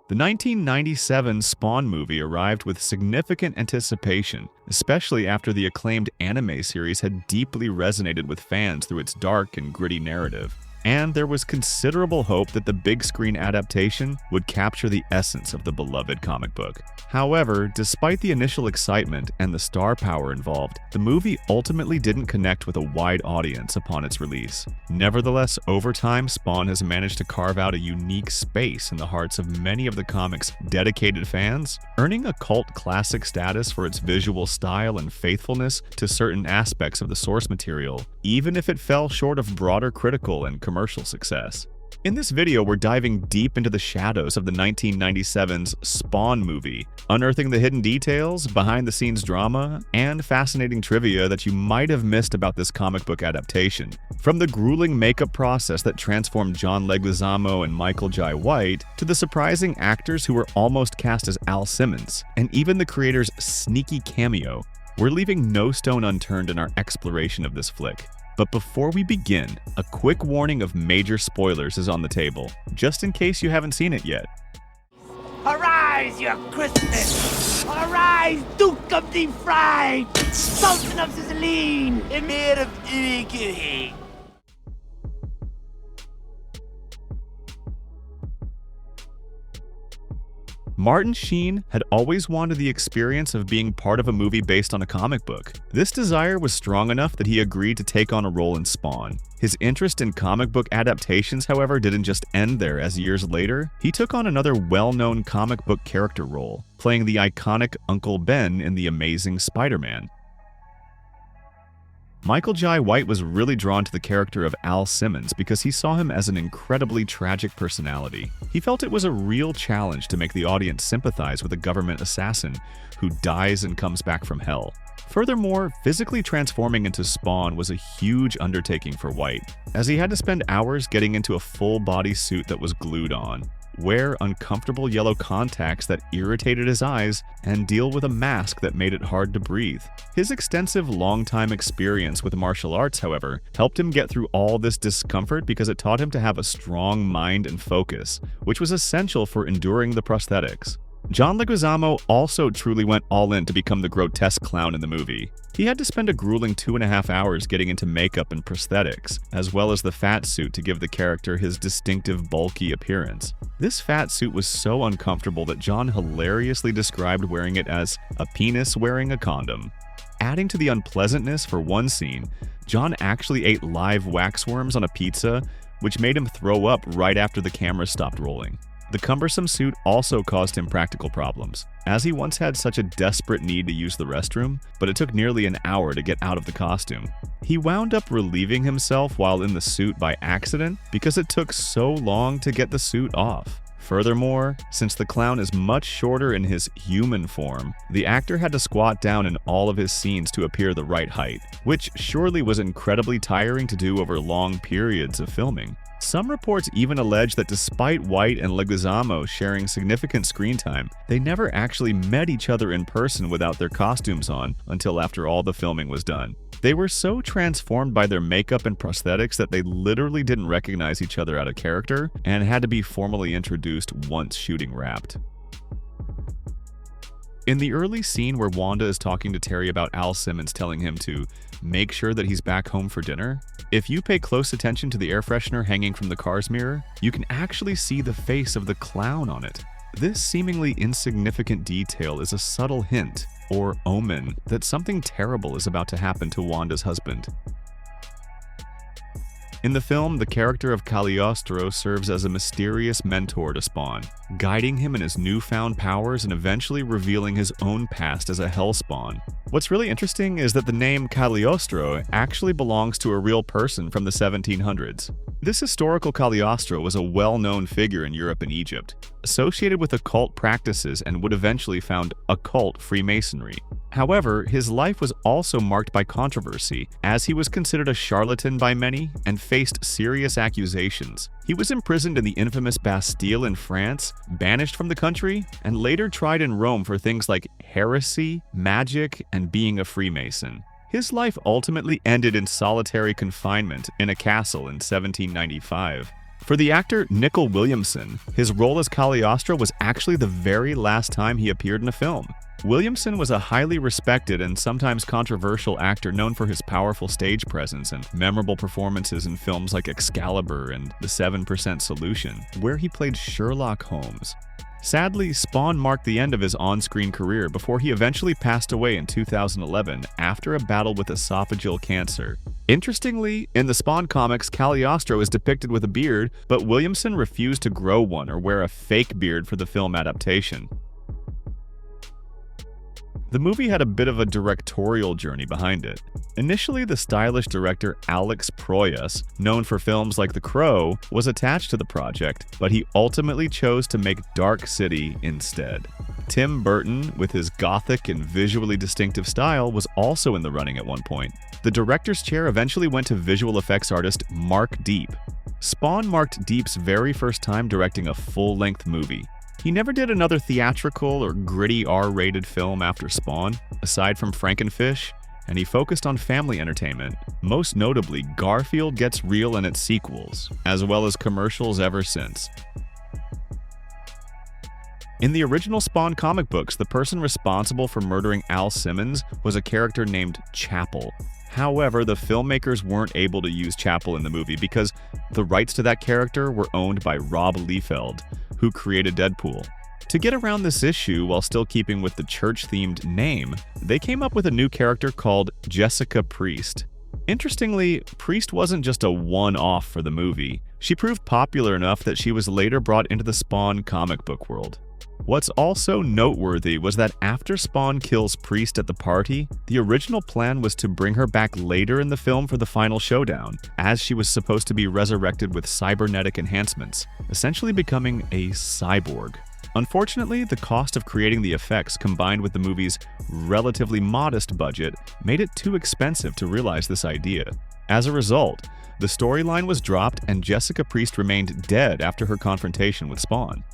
The 1997 Spawn movie arrived with significant anticipation, especially after the acclaimed anime series had deeply resonated with fans through its dark and gritty narrative. And there was considerable hope that the big screen adaptation would capture the essence of the beloved comic book. However, despite the initial excitement and the star power involved, the movie ultimately didn't connect with a wide audience upon its release. Nevertheless, over time, Spawn has managed to carve out a unique space in the hearts of many of the comic's dedicated fans, earning a cult classic status for its visual style and faithfulness to certain aspects of the source material, even if it fell short of broader critical and commercial success. In this video, we're diving deep into the shadows of the 1997's Spawn movie, unearthing the hidden details, behind-the-scenes drama, and fascinating trivia that you might have missed about this comic book adaptation. From the grueling makeup process that transformed John Leguizamo and Michael Jai White, to the surprising actors who were almost cast as Al Simmons, and even the creator's sneaky cameo, we're leaving no stone unturned in our exploration of this flick. But before we begin, a quick warning of major spoilers is on the table, just in case you haven't seen it yet. Arise, your Christmas! Arise, Duke of Deep Fried! Sultan of Sicily! Emir of Iriki! Martin Sheen had always wanted the experience of being part of a movie based on a comic book. This desire was strong enough that he agreed to take on a role in Spawn. His interest in comic book adaptations, however, didn't just end there, as years later, he took on another well-known comic book character role, playing the iconic Uncle Ben in The Amazing Spider-Man. Michael Jai White was really drawn to the character of Al Simmons because he saw him as an incredibly tragic personality. He felt it was a real challenge to make the audience sympathize with a government assassin who dies and comes back from hell. Furthermore, physically transforming into Spawn was a huge undertaking for White, as he had to spend hours getting into a full-body suit that was glued on, wear uncomfortable yellow contacts that irritated his eyes, and deal with a mask that made it hard to breathe. His extensive long-time experience with martial arts, however, helped him get through all this discomfort because it taught him to have a strong mind and focus, which was essential for enduring the prosthetics. John Leguizamo also truly went all in to become the grotesque clown in the movie. He had to spend a grueling 2.5 hours getting into makeup and prosthetics, as well as the fat suit to give the character his distinctive bulky appearance. This fat suit was so uncomfortable that John hilariously described wearing it as a penis wearing a condom. Adding to the unpleasantness for one scene, John actually ate live waxworms on a pizza, which made him throw up right after the camera stopped rolling. The cumbersome suit also caused him practical problems, as he once had such a desperate need to use the restroom, but it took nearly an hour to get out of the costume. He wound up relieving himself while in the suit by accident because it took so long to get the suit off. Furthermore, since the clown is much shorter in his human form, the actor had to squat down in all of his scenes to appear the right height, which surely was incredibly tiring to do over long periods of filming. Some reports even allege that despite White and Leguizamo sharing significant screen time, they never actually met each other in person without their costumes on until after all the filming was done. They were so transformed by their makeup and prosthetics that they literally didn't recognize each other out of character and had to be formally introduced once shooting wrapped. In the early scene where Wanda is talking to Terry about Al Simmons telling him to make sure that he's back home for dinner, if you pay close attention to the air freshener hanging from the car's mirror, you can actually see the face of the clown on it. This seemingly insignificant detail is a subtle hint, or omen, that something terrible is about to happen to Wanda's husband. In the film, the character of Cagliostro serves as a mysterious mentor to Spawn, guiding him in his newfound powers and eventually revealing his own past as a Hellspawn. What's really interesting is that the name Cagliostro actually belongs to a real person from the 1700s. This historical Cagliostro was a well-known figure in Europe and Egypt, associated with occult practices and would eventually found occult Freemasonry. However, his life was also marked by controversy, as he was considered a charlatan by many and faced serious accusations. He was imprisoned in the infamous Bastille in France, banished from the country, and later tried in Rome for things like heresy, magic, and being a Freemason. His life ultimately ended in solitary confinement in a castle in 1795. For the actor Nicol Williamson, his role as Cagliostro was actually the very last time he appeared in a film. Williamson was a highly respected and sometimes controversial actor known for his powerful stage presence and memorable performances in films like Excalibur and The 7% Solution, where he played Sherlock Holmes. Sadly, Spawn marked the end of his on-screen career before he eventually passed away in 2011 after a battle with esophageal cancer. Interestingly, in the Spawn comics, Cagliostro is depicted with a beard, but Williamson refused to grow one or wear a fake beard for the film adaptation. The movie had a bit of a directorial journey behind it. Initially, the stylish director Alex Proyas, known for films like The Crow, was attached to the project, but he ultimately chose to make Dark City instead. Tim Burton, with his gothic and visually distinctive style, was also in the running at one point. The director's chair eventually went to visual effects artist Mark Deep. Spawn marked Deep's very first time directing a full-length movie. He never did another theatrical or gritty R-rated film after Spawn, aside from Frankenfish, and he focused on family entertainment, most notably Garfield Gets Real and its sequels, as well as commercials ever since. In the original Spawn comic books, the person responsible for murdering Al Simmons was a character named Chapel. However, the filmmakers weren't able to use Chapel in the movie because the rights to that character were owned by Rob Liefeld, who created Deadpool. To get around this issue while still keeping with the church-themed name, they came up with a new character called Jessica Priest. Interestingly, Priest wasn't just a one-off for the movie. She proved popular enough that she was later brought into the Spawn comic book world. What's also noteworthy was that after Spawn kills Priest at the party, the original plan was to bring her back later in the film for the final showdown, as she was supposed to be resurrected with cybernetic enhancements, essentially becoming a cyborg. Unfortunately, the cost of creating the effects combined with the movie's relatively modest budget made it too expensive to realize this idea. As a result, the storyline was dropped and Jessica Priest remained dead after her confrontation with Spawn.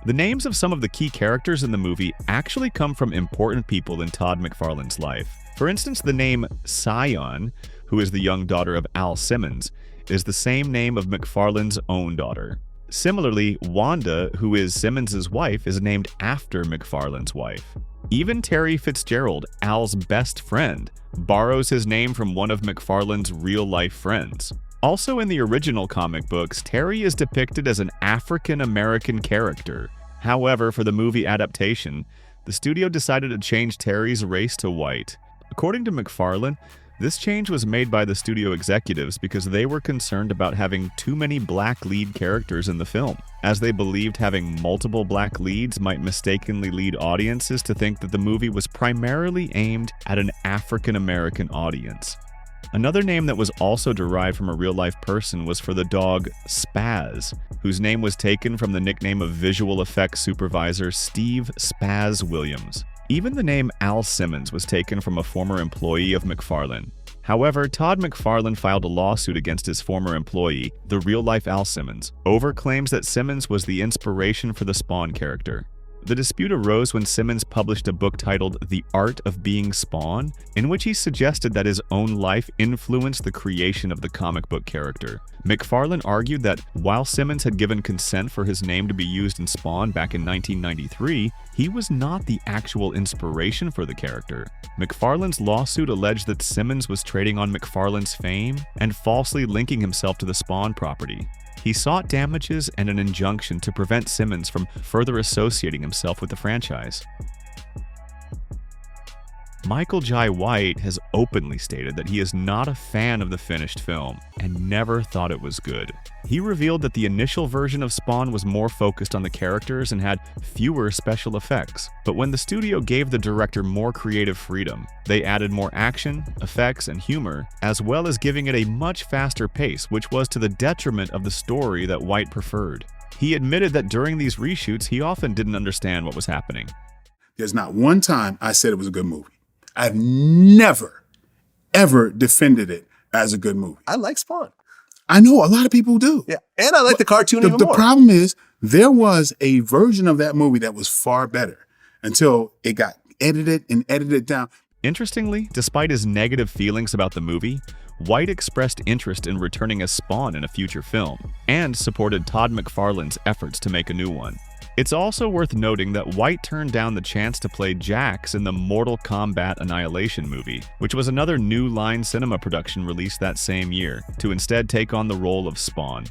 The names of some of the key characters in the movie actually come from important people in Todd McFarlane's life. For instance, the name Scion, who is the young daughter of Al Simmons, is the same name of McFarlane's own daughter. Similarly, Wanda, who is Simmons' wife, is named after McFarlane's wife. Even Terry Fitzgerald, Al's best friend, borrows his name from one of McFarlane's real-life friends. Also in the original comic books, Terry is depicted as an African-American character. However, for the movie adaptation, the studio decided to change Terry's race to white. According to McFarlane, this change was made by the studio executives because they were concerned about having too many black lead characters in the film, as they believed having multiple black leads might mistakenly lead audiences to think that the movie was primarily aimed at an African-American audience. Another name that was also derived from a real-life person was for the dog Spaz, whose name was taken from the nickname of visual effects supervisor Steve Spaz Williams. Even the name Al Simmons was taken from a former employee of McFarlane. However, Todd McFarlane filed a lawsuit against his former employee, the real-life Al Simmons, over claims that Simmons was the inspiration for the Spawn character. The dispute arose when Simmons published a book titled The Art of Being Spawn, in which he suggested that his own life influenced the creation of the comic book character. McFarlane argued that while Simmons had given consent for his name to be used in Spawn back in 1993, he was not the actual inspiration for the character. McFarlane's lawsuit alleged that Simmons was trading on McFarlane's fame and falsely linking himself to the Spawn property. He sought damages and an injunction to prevent Simmons from further associating himself with the franchise. Michael Jai White has openly stated that he is not a fan of the finished film and never thought it was good. He revealed that the initial version of Spawn was more focused on the characters and had fewer special effects, but when the studio gave the director more creative freedom, they added more action, effects, and humor, as well as giving it a much faster pace, which was to the detriment of the story that White preferred. He admitted that during these reshoots, he often didn't understand what was happening. There's not one time I said it was a good movie. I've never, ever defended it as a good movie. I like Spawn. I know a lot of people do. Yeah, and I like the cartoon even more. The problem is there was a version of that movie that was far better until it got edited and edited down. Interestingly, despite his negative feelings about the movie, White expressed interest in returning as Spawn in a future film, and supported Todd McFarlane's efforts to make a new one. It's also worth noting that White turned down the chance to play Jax in the Mortal Kombat Annihilation movie, which was another New Line Cinema production released that same year, to instead take on the role of Spawn.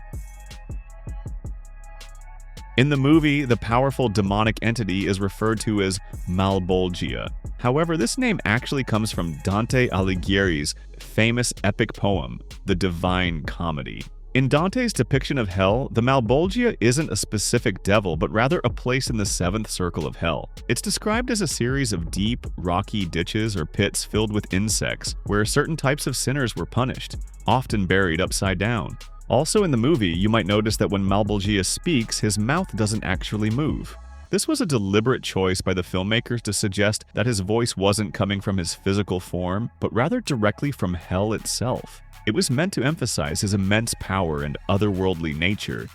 In the movie, the powerful demonic entity is referred to as Malbolgia. However, this name actually comes from Dante Alighieri's famous epic poem, The Divine Comedy. In Dante's depiction of hell, the Malbolgia isn't a specific devil, but rather a place in the seventh circle of hell. It's described as a series of deep, rocky ditches or pits filled with insects, where certain types of sinners were punished, often buried upside down. Also in the movie, you might notice that when Malbolgia speaks, his mouth doesn't actually move. This was a deliberate choice by the filmmakers to suggest that his voice wasn't coming from his physical form, but rather directly from hell itself. It was meant to emphasize his immense power and otherworldly nature,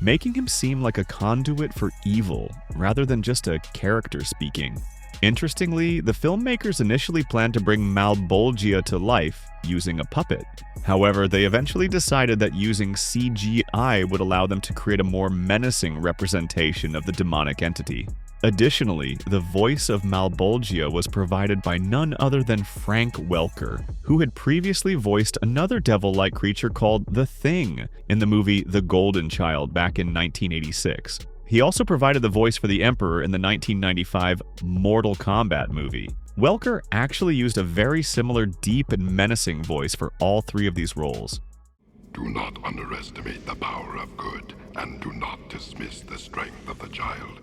making him seem like a conduit for evil rather than just a character speaking. Interestingly, the filmmakers initially planned to bring Malbolgia to life using a puppet. However, they eventually decided that using CGI would allow them to create a more menacing representation of the demonic entity. Additionally, the voice of Malbolgia was provided by none other than Frank Welker, who had previously voiced another devil-like creature called The Thing in the movie The Golden Child back in 1986. He also provided the voice for the Emperor in the 1995 Mortal Kombat movie. Welker actually used a very similar deep and menacing voice for all three of these roles. Do not underestimate the power of good, and do not dismiss the strength of the child.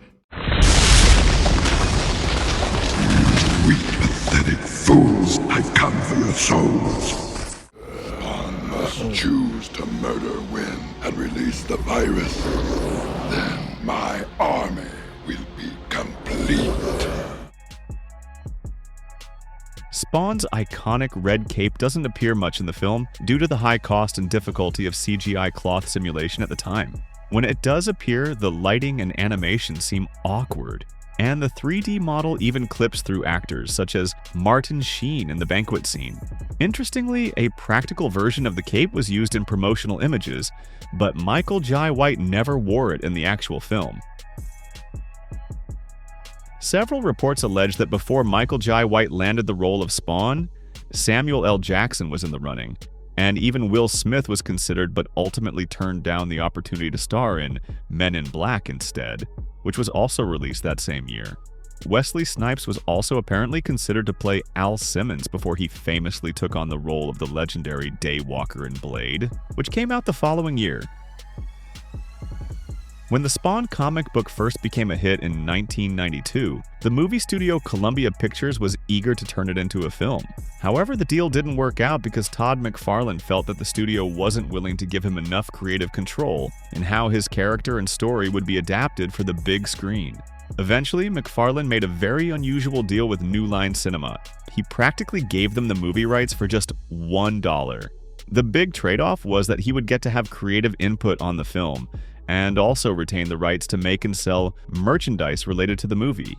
Weak, pathetic fools, I've come for your souls. Spawn must choose to murder Wynn and release the virus. Then my army will be complete. Spawn's iconic red cape doesn't appear much in the film due to the high cost and difficulty of CGI cloth simulation at the time. When it does appear, the lighting and animation seem awkward, and the 3D model even clips through actors such as Martin Sheen in the banquet scene. Interestingly, a practical version of the cape was used in promotional images, but Michael Jai White never wore it in the actual film. Several reports allege that before Michael Jai White landed the role of Spawn, Samuel L. Jackson was in the running, and even Will Smith was considered but ultimately turned down the opportunity to star in Men in Black instead, which was also released that same year. Wesley Snipes was also apparently considered to play Al Simmons before he famously took on the role of the legendary Daywalker in Blade, which came out the following year. When the Spawn comic book first became a hit in 1992, the movie studio Columbia Pictures was eager to turn it into a film. However, the deal didn't work out because Todd McFarlane felt that the studio wasn't willing to give him enough creative control in how his character and story would be adapted for the big screen. Eventually, McFarlane made a very unusual deal with New Line Cinema. He practically gave them the movie rights for just $1. The big trade-off was that he would get to have creative input on the film, and also retain the rights to make and sell merchandise related to the movie.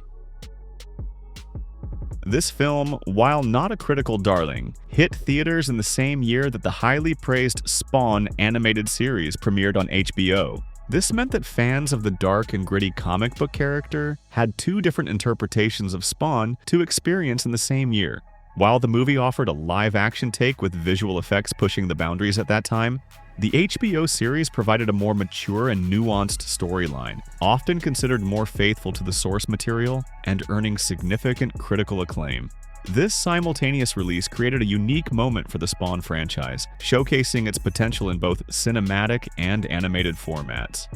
This film, while not a critical darling, hit theaters in the same year that the highly praised Spawn animated series premiered on HBO. This meant that fans of the dark and gritty comic book character had two different interpretations of Spawn to experience in the same year. While the movie offered a live-action take with visual effects pushing the boundaries at that time, the HBO series provided a more mature and nuanced storyline, often considered more faithful to the source material and earning significant critical acclaim. This simultaneous release created a unique moment for the Spawn franchise, showcasing its potential in both cinematic and animated formats.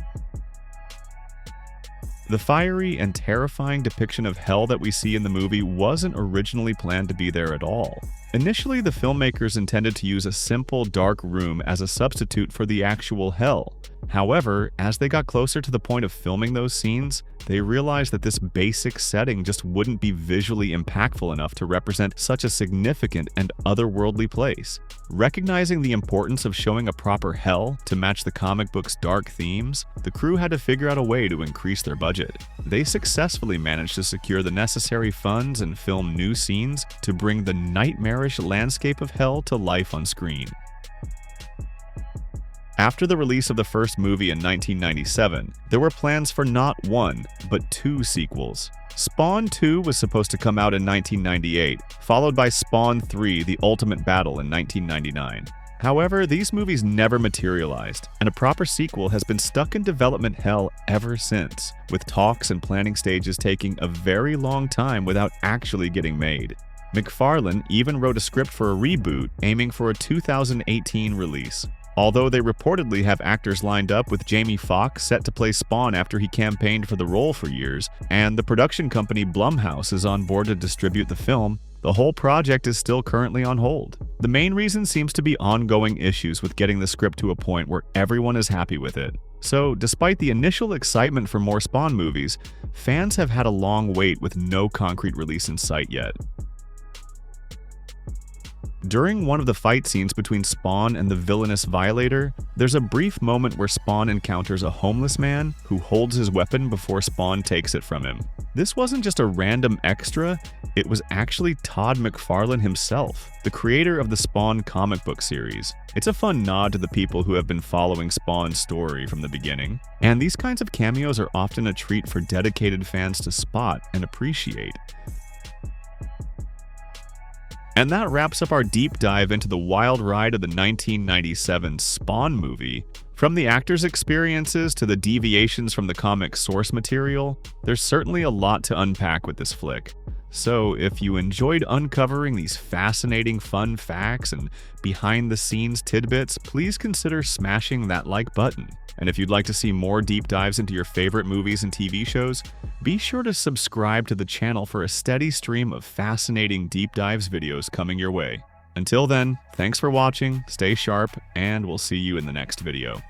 The fiery and terrifying depiction of hell that we see in the movie wasn't originally planned to be there at all. Initially, the filmmakers intended to use a simple dark room as a substitute for the actual hell. However, as they got closer to the point of filming those scenes, they realized that this basic setting just wouldn't be visually impactful enough to represent such a significant and otherworldly place. Recognizing the importance of showing a proper hell to match the comic book's dark themes, the crew had to figure out a way to increase their budget. They successfully managed to secure the necessary funds and film new scenes to bring the nightmarish landscape of hell to life on screen. After the release of the first movie in 1997, there were plans for not one, but two sequels. Spawn 2 was supposed to come out in 1998, followed by Spawn 3: The Ultimate Battle in 1999. However, these movies never materialized, and a proper sequel has been stuck in development hell ever since, with talks and planning stages taking a very long time without actually getting made. McFarlane even wrote a script for a reboot aiming for a 2018 release. Although they reportedly have actors lined up, with Jamie Foxx set to play Spawn after he campaigned for the role for years, and the production company Blumhouse is on board to distribute the film, the whole project is still currently on hold. The main reason seems to be ongoing issues with getting the script to a point where everyone is happy with it. So, despite the initial excitement for more Spawn movies, fans have had a long wait with no concrete release in sight yet. During one of the fight scenes between Spawn and the villainous Violator, there's a brief moment where Spawn encounters a homeless man who holds his weapon before Spawn takes it from him. This wasn't just a random extra, it was actually Todd McFarlane himself, the creator of the Spawn comic book series. It's a fun nod to the people who have been following Spawn's story from the beginning, and these kinds of cameos are often a treat for dedicated fans to spot and appreciate. And that wraps up our deep dive into the wild ride of the 1997 Spawn movie. From the actors' experiences to the deviations from the comic's source material, there's certainly a lot to unpack with this flick. So if you enjoyed uncovering these fascinating fun facts and behind-the-scenes tidbits, please consider smashing that like button. And if you'd like to see more deep dives into your favorite movies and TV shows, be sure to subscribe to the channel for a steady stream of fascinating deep dives videos coming your way. Until then, thanks for watching, stay sharp, and we'll see you in the next video.